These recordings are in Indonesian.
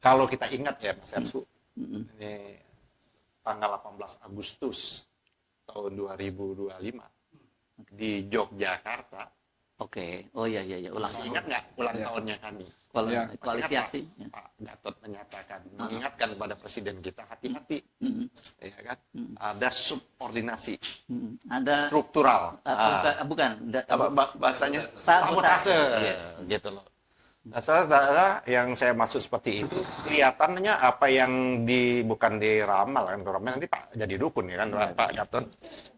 Kalau kita ingat ya Mas Ersu, ini tanggal 18 Agustus tahun 2025 di Yogyakarta. Oke. Oh iya iya iya. Masih ingat nggak ulang tahunnya kami? Koalisi Masih aksi. ingat Pak Gatot menyatakan, mengingatkan kepada Presiden kita, hati-hati, ya kan? Ada subordinasi, Ada struktural. bukan. Bahasanya Sabotase. sabotase, Yes. gitu loh. Nah, saudara, yang saya maksud seperti itu, kelihatannya apa yang bukan diramal kan, kalau nanti Pak jadi dukun ya kan, Pak Gatot,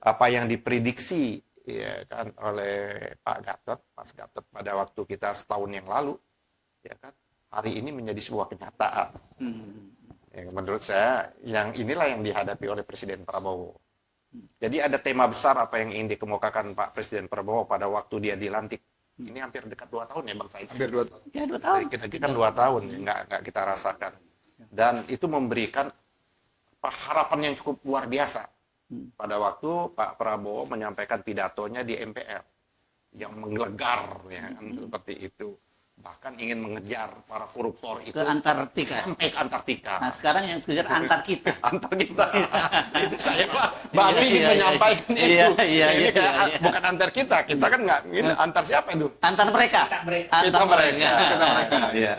apa yang diprediksi ya kan oleh Pak Gatot, Mas Gatot pada waktu kita setahun yang lalu, ya kan, hari ini menjadi sebuah kenyataan. Yang menurut saya, yang inilah yang dihadapi oleh Presiden Prabowo. Jadi ada tema besar apa yang ingin dikemukakan Pak Presiden Prabowo pada waktu dia dilantik. Ini hampir dekat 2 tahun ya Bang Said. Hampir 2 tahun. Ya 2 tahun. Kita kan 2 tahun, nggak kita rasakan. Dan itu memberikan harapan yang cukup luar biasa. Pada waktu Pak Prabowo menyampaikan pidatonya di MPR. Yang menggelegar, ya kan, seperti itu. Bahkan ingin mengejar para koruptor itu Ke Antartika. sampai ke Antartika. Nah, sekarang yang kejar antar kita. Antar kita. Itu saya Pak Bami menyampaikan itu. Ini kayak bukan antar kita. Kita kan nggak antar siapa itu? Antar mereka. Kita mereka. Iya.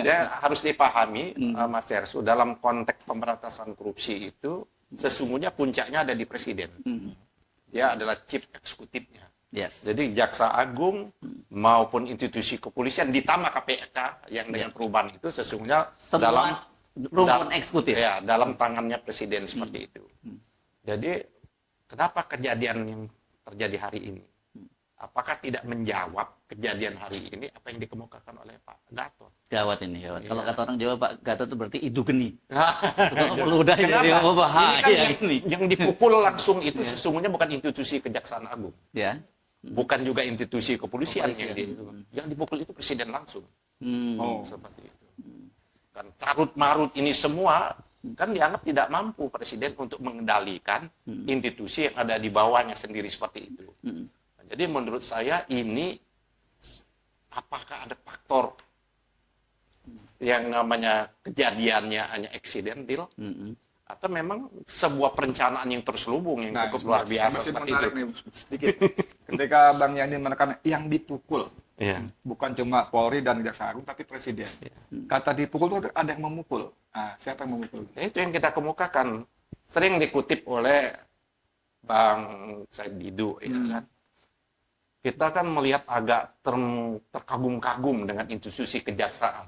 Ya harus dipahami Mas Ersu, dalam konteks pemberantasan korupsi itu sesungguhnya puncaknya ada di Presiden. Dia adalah chief eksekutifnya. Yes. Jadi Jaksa Agung maupun institusi kepolisian ditambah KPK yang dengan perubahan itu sesungguhnya Semua rumpun eksekutif. Ya, dalam tangannya Presiden seperti itu. Jadi kenapa kejadian yang terjadi hari ini? Apakah tidak menjawab kejadian hari ini apa yang dikemukakan oleh Pak Gatot? Gawat ini, gawat. Iya. Kalau kata orang Jawa, Pak Gatot itu berarti idu geni. Kenapa? Udah jadi bahaya ini. Yang dipukul langsung itu sesungguhnya bukan institusi Kejaksaan Agung. Ya. Bukan juga institusi kepolisian Kepolisian. yang dipukul itu Presiden langsung. Hmm. Seperti itu. Kan carut-marut ini semua kan dianggap tidak mampu Presiden untuk mengendalikan institusi yang ada di bawahnya sendiri seperti itu. Nah, jadi menurut saya ini apakah ada faktor yang namanya kejadiannya hanya accidental atau memang sebuah perencanaan yang terselubung yang cukup luar biasa masih seperti menarik itu. nih, sedikit. Ketika Bang Yani menekan yang dipukul, Iya. bukan cuma Polri dan Jaksa Agung, tapi Presiden. Kata dipukul itu ada yang memukul. Nah, siapa yang memukul? Nah, itu yang kita kemukakan. Sering dikutip oleh Bang Said Didu, ya kan. Kita kan melihat agak terkagum-kagum dengan institusi kejaksaan.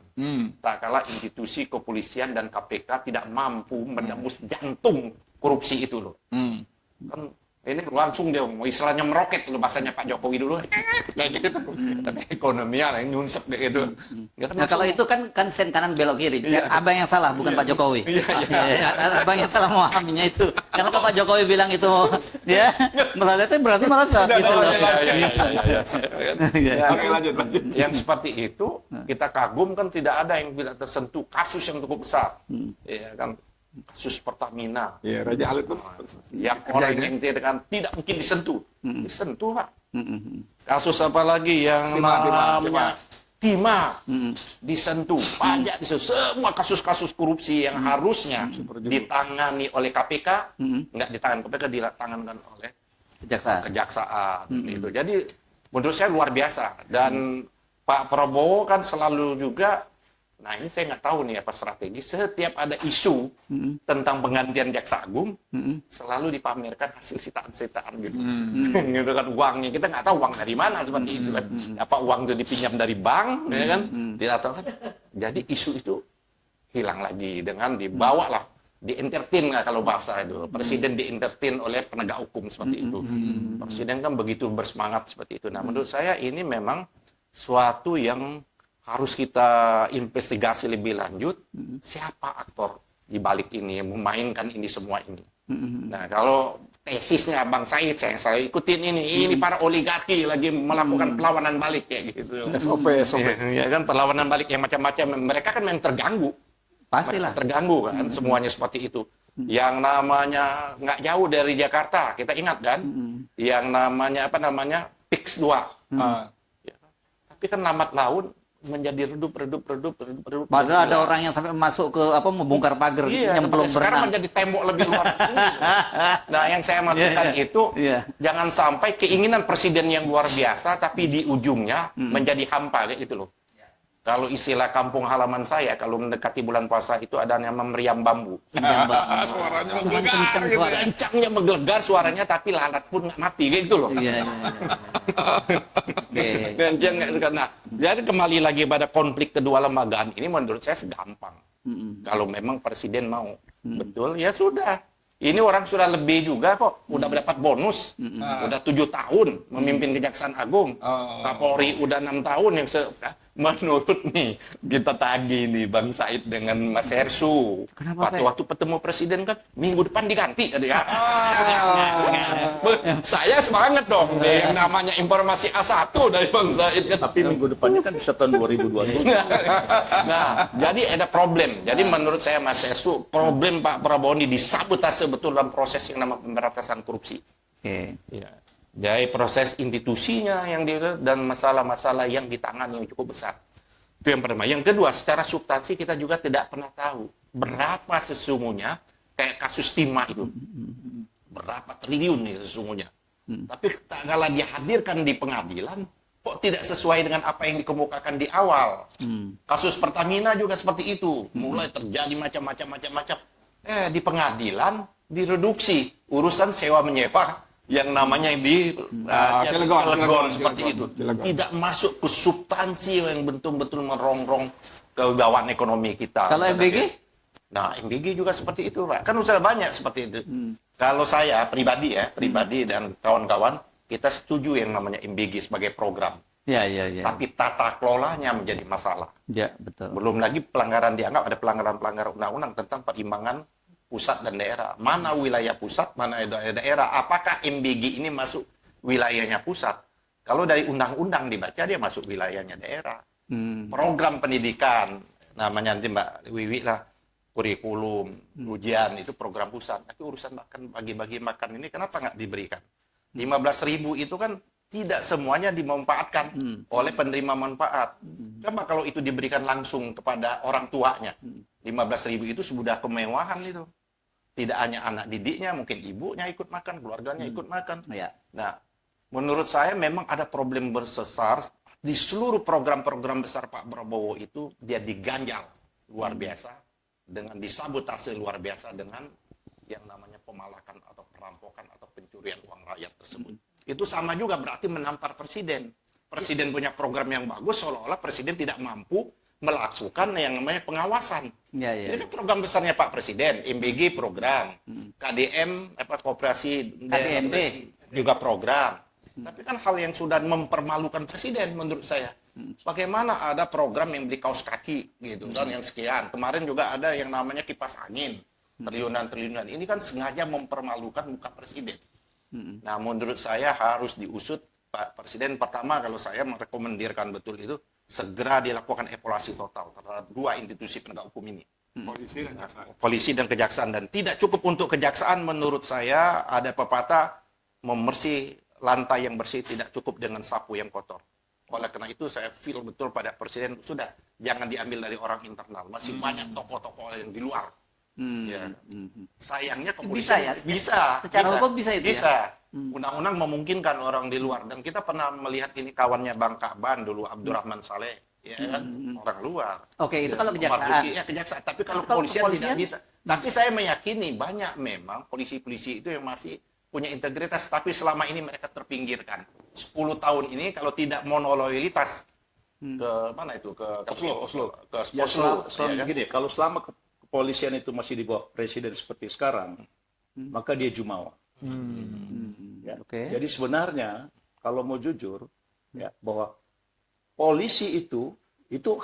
Tak kalah institusi kepolisian dan KPK tidak mampu menembus jantung korupsi itu loh. Kan ini langsung dia istilahnya meroket loh bahasanya Pak Jokowi dulu. Kayak gitu tuh. Tapi ekonominya lah yang nyunsep kayak gitu. Nah, kalau itu kan sen kanan belok kiri. Iya. Abang yang salah, bukan Pak Jokowi. Abang yang salah memahaminya itu. Karena kalau Pak Jokowi bilang itu, ya, berarti malah salah gitu loh. Oke, lanjut. Yang seperti itu kita kagum kan tidak ada yang tidak tersentuh kasus yang cukup besar. Ya kan kasus Pertamina. Iya, Raja Halid tuh. Yang orang yang tidak mungkin disentuh. Disentuh, Pak. Kasus apa lagi yang namanya Timah disentuh, pajak disentuh, semua kasus-kasus korupsi yang harusnya ditangani oleh KPK, nggak ditangani KPK, ditangankan oleh kejaksaan. Gitu. Jadi menurut saya luar biasa. Dan Pak Prabowo kan selalu juga, nah ini saya nggak tahu nih apa strategi, setiap ada isu tentang penggantian Jaksa Agung, selalu dipamerkan hasil sitaan-sitaan gitu. Gitu kan uangnya, kita nggak tahu uang dari mana seperti itu kan. Apa uang itu dipinjam dari bank, ya kan? Tidak tahu kan. Jadi isu itu hilang lagi dengan dibawalah, di-entertain lah kalau bahasa itu. Presiden di-entertain oleh penegak hukum seperti itu. Presiden kan begitu bersemangat seperti itu. Nah menurut saya ini memang suatu yang harus kita investigasi lebih lanjut, siapa aktor di balik ini yang memainkan ini semua ini. Nah, kalau tesisnya Bang Said, saya selalu ikutin ini para oligarki lagi melakukan perlawanan balik kayak gitu. SOP. Ya kan perlawanan balik yang macam-macam, mereka kan memang terganggu. Pastilah. Mereka terganggu kan, semuanya seperti itu. Yang namanya nggak jauh dari Jakarta, kita ingat kan? Yang namanya PIX 2. Ya. Tapi kan lambat laun menjadi redup. Padahal ada orang yang sampai masuk ke apa membongkar pagar Iya, yang belum sekarang berenang. menjadi tembok lebih luas. Nah, yang saya maksudkan Iya. itu Iya. jangan sampai keinginan presiden yang luar biasa tapi di ujungnya menjadi hampa kayak gitu loh. Kalau istilah kampung halaman saya, kalau mendekati bulan puasa itu ada yang memeriam bambu. Suaranya Kencang suara. Kencangnya menggelegar suaranya tapi lalat pun nggak mati kayak gitu loh. Iya. Oke. Dan dia nggak suka. Nah, jadi kembali lagi pada konflik kedua lembagaan ini menurut saya segampang. Kalau memang presiden mau betul, ya sudah. Ini orang sudah lebih juga kok, udah mendapat bonus, udah 7 tahun memimpin Kejaksaan Agung, Kapolri udah 6 tahun yang menurut nih kita tagih nih Bang Said dengan Mas Hersu. Kenapa, Waktu bertemu presiden kan minggu depan diganti ya. Saya semangat dong deh, yang namanya informasi A1 dari Bang Said kan. Tapi minggu depannya kan bisa tahun 2027. Nah, jadi ada problem. Jadi menurut saya Mas Hersu, problem Pak Prabowo ini disabotase betul dalam proses yang namanya pemberantasan korupsi. Oke. Ya. Jadi proses institusinya yang dan masalah-masalah yang ditangani yang cukup besar. Itu yang pertama. Yang kedua, secara substansi kita juga tidak pernah tahu berapa sesungguhnya kayak kasus timah itu. Berapa triliun nih sesungguhnya. Tapi kalau dia hadirkan di pengadilan, kok tidak sesuai dengan apa yang dikemukakan di awal. Kasus Pertamina juga seperti itu. Mulai terjadi macam-macam. Di pengadilan direduksi urusan sewa menyewa yang namanya di Cilegon seperti itu. Tidak masuk ke substansi yang betul-betul merongrong kewibawaan ekonomi kita. Kalau MBG? Nah, MBG juga seperti itu, Pak. Kan sudah banyak seperti itu. Kalau saya pribadi dan kawan-kawan, kita setuju yang namanya MBG sebagai program. Ya. Tapi tata kelolanya menjadi masalah. Ya, betul. Belum lagi pelanggaran dianggap ada pelanggaran-pelanggaran undang-undang tentang perimbangan pusat dan daerah. Mana wilayah pusat, mana daerah. Apakah MBG ini masuk wilayahnya pusat? Kalau dari undang-undang dibaca, dia masuk wilayahnya daerah. Program pendidikan, namanya nanti Mbak Wiwi lah, kurikulum, ujian, itu program pusat. Tapi urusan makan, bagi-bagi makan ini kenapa nggak diberikan? 15.000 itu kan tidak semuanya dimanfaatkan oleh penerima manfaat. Coba kalau itu diberikan langsung kepada orang tuanya. 15.000 itu sudah kemewahan itu. Tidak hanya anak didiknya, mungkin ibunya ikut makan, keluarganya ikut makan. Ya. Nah, menurut saya memang ada problem besar di seluruh program-program besar Pak Prabowo itu dia diganjal luar biasa dengan disabotase luar biasa dengan yang namanya pemalakan atau perampokan atau pencurian uang rakyat tersebut. Itu sama juga berarti menampar presiden. Presiden punya program yang bagus, seolah-olah presiden tidak mampu melakukan yang namanya pengawasan. Ini kan program besarnya Pak Presiden, MBG program, KDM Koperasi KDMP juga program. Tapi kan hal yang sudah mempermalukan presiden menurut saya. Bagaimana ada program yang beli kaos kaki gitu kan yang sekian. Kemarin juga ada yang namanya kipas angin, triliunan-triliunan. Ini kan sengaja mempermalukan muka presiden. Nah, menurut saya harus diusut Pak Presiden. Pertama, kalau saya merekomendirkan betul itu segera dilakukan evaluasi total terhadap dua institusi penegak hukum ini. Polisi dan kejaksaan. Dan tidak cukup untuk kejaksaan, menurut saya ada pepatah membersih lantai yang bersih tidak cukup dengan sapu yang kotor. Oleh karena itu saya feel betul pada presiden, sudah jangan diambil dari orang internal. Masih banyak tokoh-tokoh yang di luar. Ya. Sayangnya kepolisian bisa. Secara hukum bisa itu bisa. Undang-undang memungkinkan orang di luar. Dan kita pernah melihat ini kawannya Bang Kaban dulu, Abdurrahman Saleh. Ya kan? Orang luar. Oke, itu kalau Omar kejaksaan. Zuki, ya kejaksaan. Tapi kalau kepolisian tidak bisa. Tapi saya meyakini banyak memang polisi-polisi itu yang masih punya integritas. Tapi selama ini mereka terpinggirkan. 10 tahun ini kalau tidak monoloyalitas ke mana itu? Ke Oslo. Ke Ya, Oslo. selama Ya kan? gini, kalau selama kepolisian itu masih di bawah presiden seperti sekarang, maka dia jumawa. Ya. Oke. Jadi sebenarnya kalau mau jujur, ya, bahwa polisi itu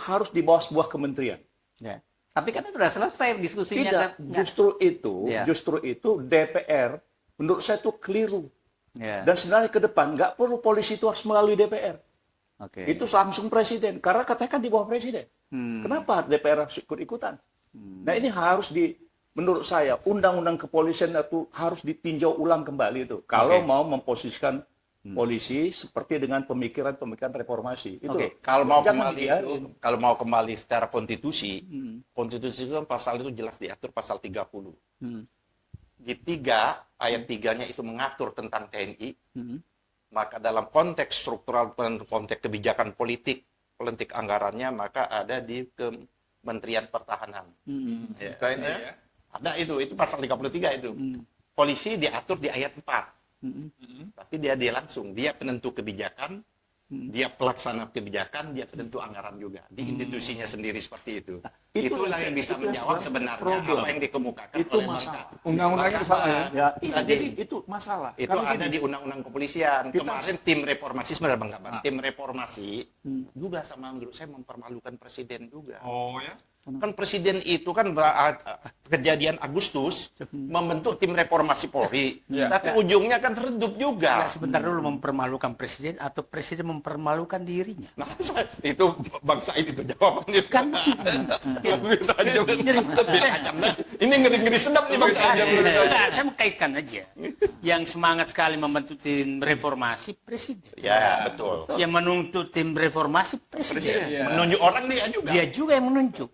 harus di bawah sebuah kementerian. Ya. Tapi kan itu sudah selesai diskusinya. Tidak, kan? justru itu DPR menurut saya itu keliru. Ya. Dan sebenarnya ke depan nggak perlu polisi itu harus melalui DPR. Oke. Itu langsung presiden, karena katanya kan di bawah presiden. Kenapa DPR harus ikut-ikutan? Nah, ini harus menurut saya undang-undang kepolisian itu harus ditinjau ulang kembali itu. Kalau mau memposisikan polisi seperti dengan pemikiran-pemikiran reformasi. Itu Oke. Kalau mau jangan kembali dibiarin. itu, kalau mau kembali secara konstitusi, konstitusi itu kan pasal itu jelas diatur pasal 30. Hmm. Di 3 ayat 3-nya itu mengatur tentang TNI. Maka dalam konteks struktural dan konteks kebijakan politik anggarannya maka ada di Kementerian Pertahanan. Ya. TNI ya. Ada itu pasal 33 itu. Polisi diatur di ayat 4. Tapi dia langsung, dia penentu kebijakan, dia pelaksana kebijakan, dia penentu anggaran juga. Di institusinya sendiri seperti itu. Itulah yang bisa menjawab sebenarnya apa yang dikemukakan Itu oleh masalah. Bangka. Undang-undang itu salah ya. Ya, Tadi jadi itu masalah. itu Kalau ada gini, di Undang-Undang Kepolisian. Kita- Kemarin tim reformasi sebenarnya Bang Kaban, tim reformasi juga sama menurut saya mempermalukan presiden juga. Oh ya. Kan presiden itu kan kejadian Agustus membentuk tim reformasi Polri, Ya. tapi ujungnya kan redup juga. Nah, sebentar dulu mempermalukan presiden atau presiden mempermalukan dirinya. Nah, itu Bang Said itu jawabannya itu. Kan Lebih tajam. Lebih tajam. Ini ngeri-ngeri sedap nih Bang Said. Enggak, saya mau kaitkan aja. Yang semangat sekali membentuk tim reformasi presiden. Ya, betul. Yang menuntut tim reformasi presiden. Menunjuk orang dia juga. Dia juga yang menunjuk.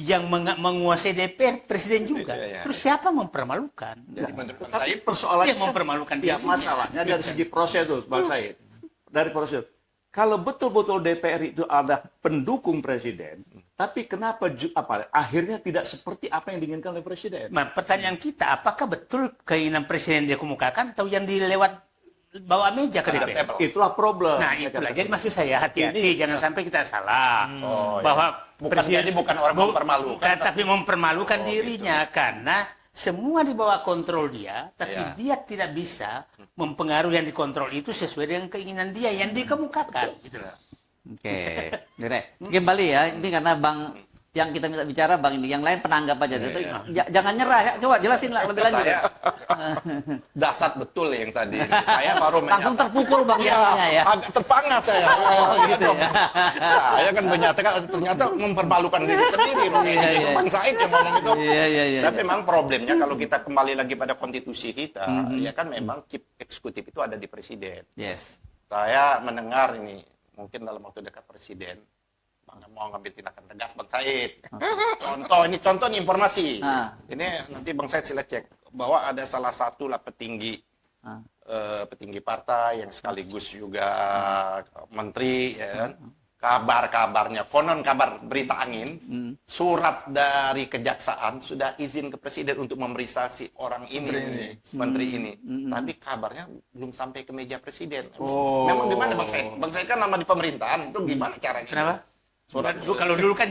Yang menguasai DPR presiden juga. Iya. Terus siapa mempermalukan? Jadi menurut Bang tapi Said, persoalannya Dia mempermalukan ya, dirinya. masalahnya dari segi prosedur, Bang Said. Dari prosedur. Kalau betul-betul DPR itu ada pendukung presiden, tapi kenapa akhirnya tidak seperti apa yang diinginkan oleh presiden? Nah, pertanyaan kita, apakah betul keinginan presiden dia kemukakan atau yang dilewat bawa meja ke DPR? Itulah problem. Nah, itulah. Jadi maksud saya hati-hati, jangan sampai kita salah. Oh, Bahwa jadi bukan orang mempermalukan, bukan, tapi mempermalukan dirinya karena semua di bawah kontrol dia, tapi Iya. dia tidak bisa mempengaruhi yang dikontrol itu sesuai dengan keinginan dia yang dikemukakan. Gitu loh. Oke, Dere. Kembali ya, ini karena Bang yang kita minta bicara Bang ini, yang lain penanggap aja. Jangan nyerah ya, coba jelasin lah lebih lanjut. saya dasar betul yang tadi. Saya baru Langsung menyatakan. terpukul Bang ya. Agak terpangas saya. Gitu. Saya kan menyatakan ternyata mempermalukan diri sendiri. Itu Bang Said yang ngomong itu. Iya. Tapi memang problemnya kalau kita kembali lagi pada konstitusi kita, ya kan memang chief eksekutif itu ada di presiden. Yes. Saya mendengar ini mungkin dalam waktu dekat presiden mau ngambil tindakan tegas Bang Said. Contoh nih informasi. Ini nanti Bang Said sila cek bahwa ada salah satu lah petinggi petinggi partai yang sekaligus juga menteri ya kan. Kabar-kabarnya, konon kabar berita angin, surat dari kejaksaan sudah izin ke presiden untuk memeriksa si orang ini, menteri ini. Tapi kabarnya belum sampai ke meja presiden. Memang gimana Bang Said? Bang Said kan nama di pemerintahan, itu gimana caranya? Kenapa? Surat Kalau dulu kan